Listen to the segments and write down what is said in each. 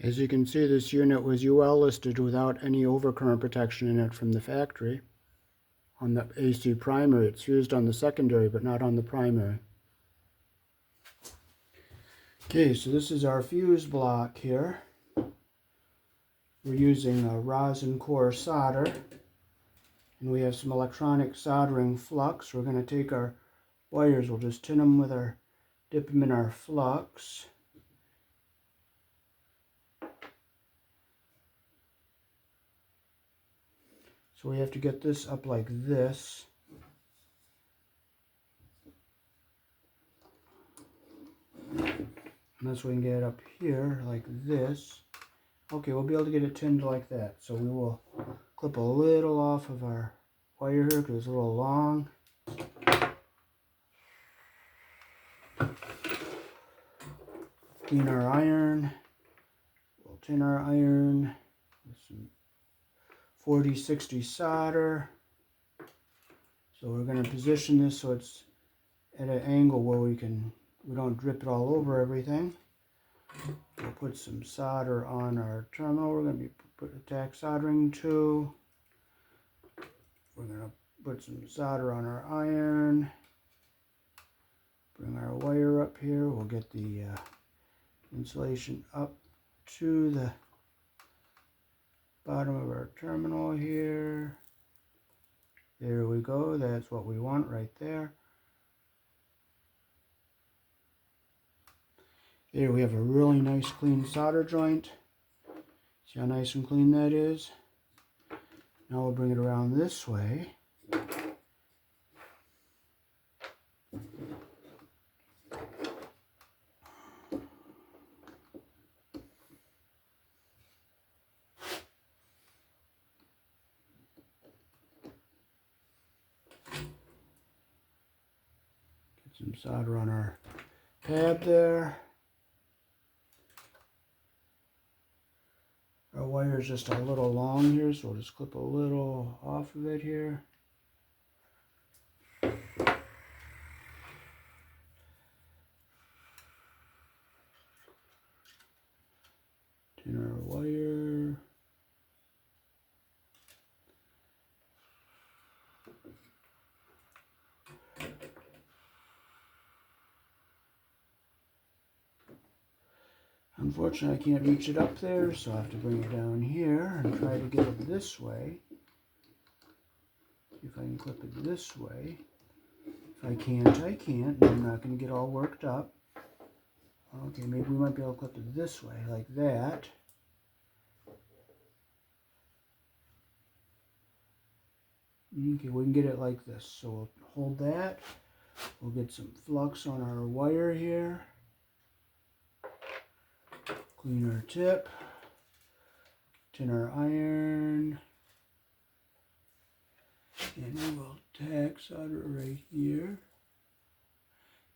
As you can see, this unit was UL listed without any overcurrent protection in it from the factory. On the AC primary, it's used on the secondary, but not on the primary. Okay, so this is our fuse block here. We're using a rosin core solder, and we have some electronic soldering flux. We're going to take our wires, we'll just tin them with our, dip them in our flux. So we have to get this up like this. And that's why we can get it up here like this. Okay, we'll be able to get it tinned like that. So we will clip a little off of our wire here because it's a little long. Clean our iron. We'll tin our iron with some 40-60 solder. So we're going to position this so it's at an angle where we don't drip it all over everything. We'll put some solder on our terminal. We're going to be put a tack soldering to. We're going to put some solder on our iron. Bring our wire up here. We'll get the insulation up to the bottom of our terminal here. There we go. That's what we want right there. There we have a really nice clean solder joint. See how nice and clean that is? Now we'll bring it around this way. Get some solder on our pad there. Our wire is just a little long here, so we'll just clip a little off of it here. Tin our wire. Unfortunately, I can't reach it up there, so I have to bring it down here and try to get it this way. See if I can clip it this way. If I can't, I can't. I'm not going to get all worked up. Okay, maybe we might be able to clip it this way, like that. Okay, we can get it like this. So we'll hold that. We'll get some flux on our wire here. Clean our tip. Tin our iron. And we will tack solder right here.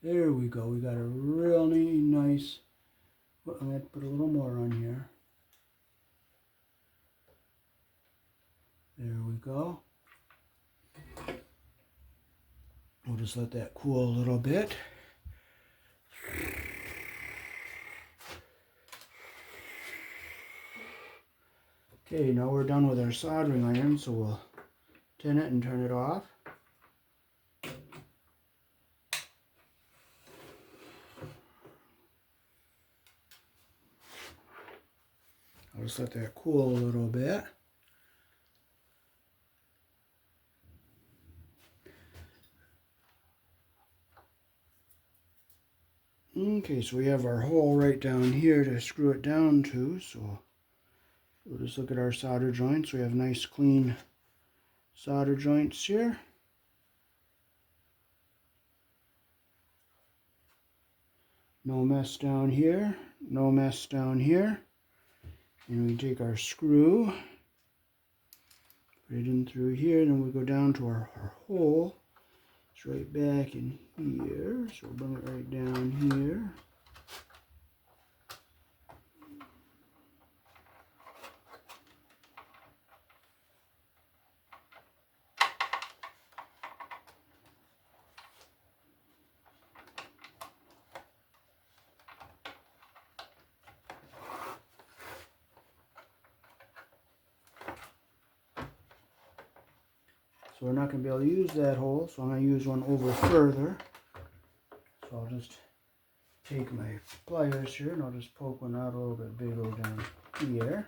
There we go. We got a really nice. Well, I'm going to put a little more on here. There we go. We'll just let that cool a little bit. Okay, now we're done with our soldering iron, so we'll tin it and turn it off. I'll just let that cool a little bit. Okay, so we have our hole right down here to screw it down to, so we'll just look at our solder joints. We have nice clean solder joints here. No mess down here, no mess down here. And we take our screw, put it in through here, and then we go down to our hole. It's right back in here, so we'll bring it right down here. So we're not going to be able to use that hole, so I'm going to use one over further. So I'll just take my pliers here and I'll just poke one out a little bit bigger down here.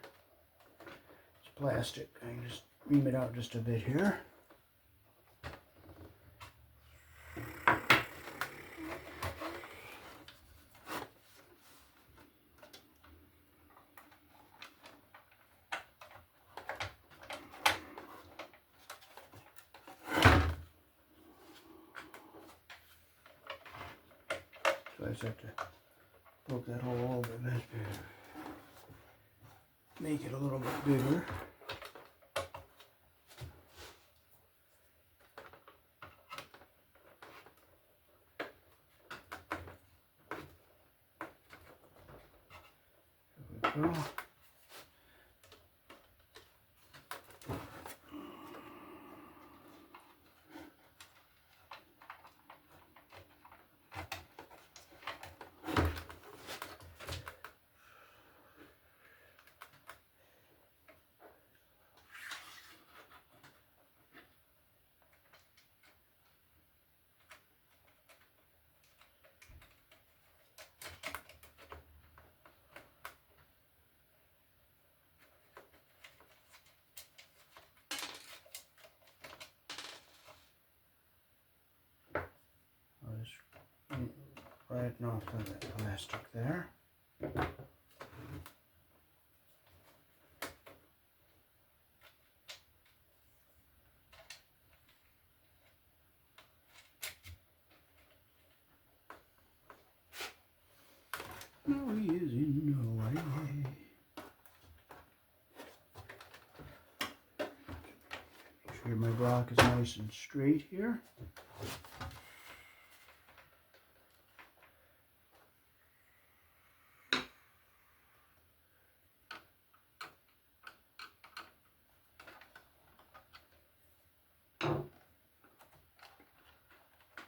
It's plastic. I can just ream it out just a bit here. So I just have to poke that hole a little bit, make it a little bit bigger. There we go. I'll just flatten off the plastic there. No, he is in no way. Make sure my block is nice and straight here.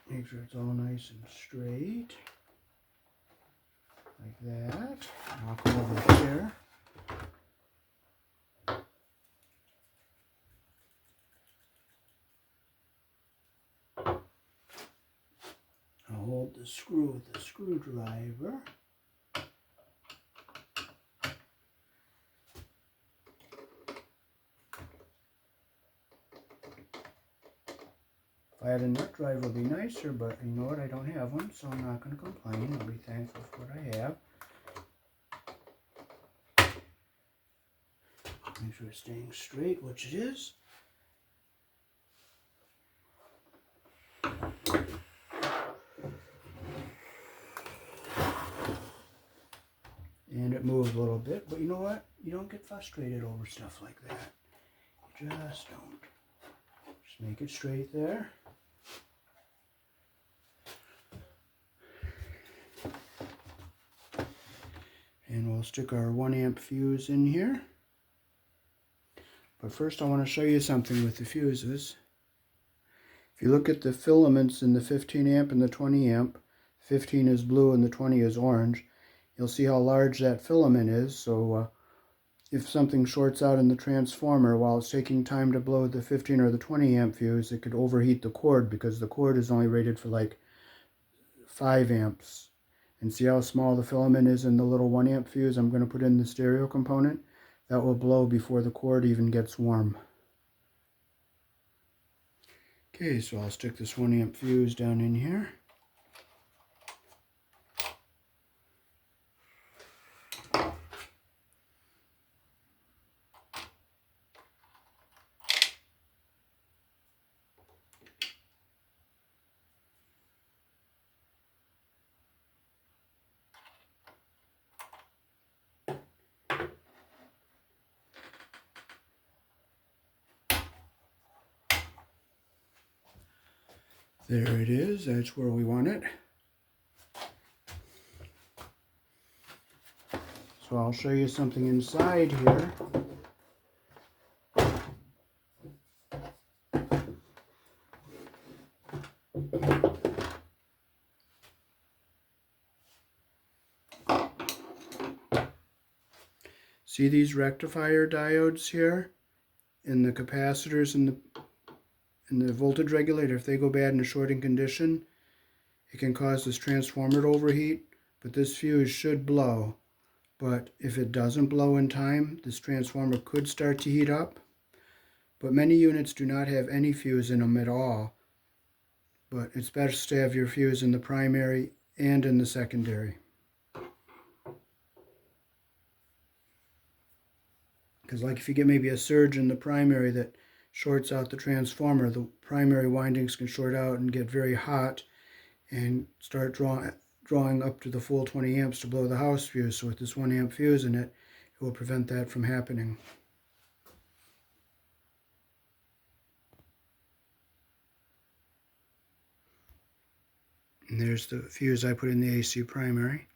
Make sure it's all nice and straight. Like that. I'll come over here. I'll hold the screw with the screwdriver. If I had a nut driver, it would be nicer, but you know what? I don't have one, so I'm not going to complain. I'll be thankful for what I have. Make sure it's staying straight, which it is. And it moves a little bit, but you know what? You don't get frustrated over stuff like that. You just don't. Just make it straight there. And we'll stick our 1 amp fuse in here. But first I want to show you something with the fuses. If you look at the filaments in the 15 amp and the 20 amp, 15 is blue and the 20 is orange, you'll see how large that filament is. So if something shorts out in the transformer while it's taking time to blow the 15 or the 20 amp fuse, it could overheat the cord because the cord is only rated for like 5 amps. And see how small the filament is in the little 1 amp fuse I'm going to put in the stereo component? That will blow before the cord even gets warm. Okay, so I'll stick this 1 amp fuse down in here. There it is, that's where we want it. So I'll show you something inside here. See these rectifier diodes here? And the capacitors and the voltage regulator, if they go bad in a shorting condition, it can cause this transformer to overheat, but this fuse should blow. But if it doesn't blow in time, this transformer could start to heat up. But many units do not have any fuse in them at all. But it's best to have your fuse in the primary and in the secondary. Because like if you get maybe a surge in the primary that shorts out the transformer, the primary windings can short out and get very hot and start drawing up to the full 20 amps to blow the house fuse. So with this 1 amp fuse in it, it will prevent that from happening. And there's the fuse I put in the AC primary.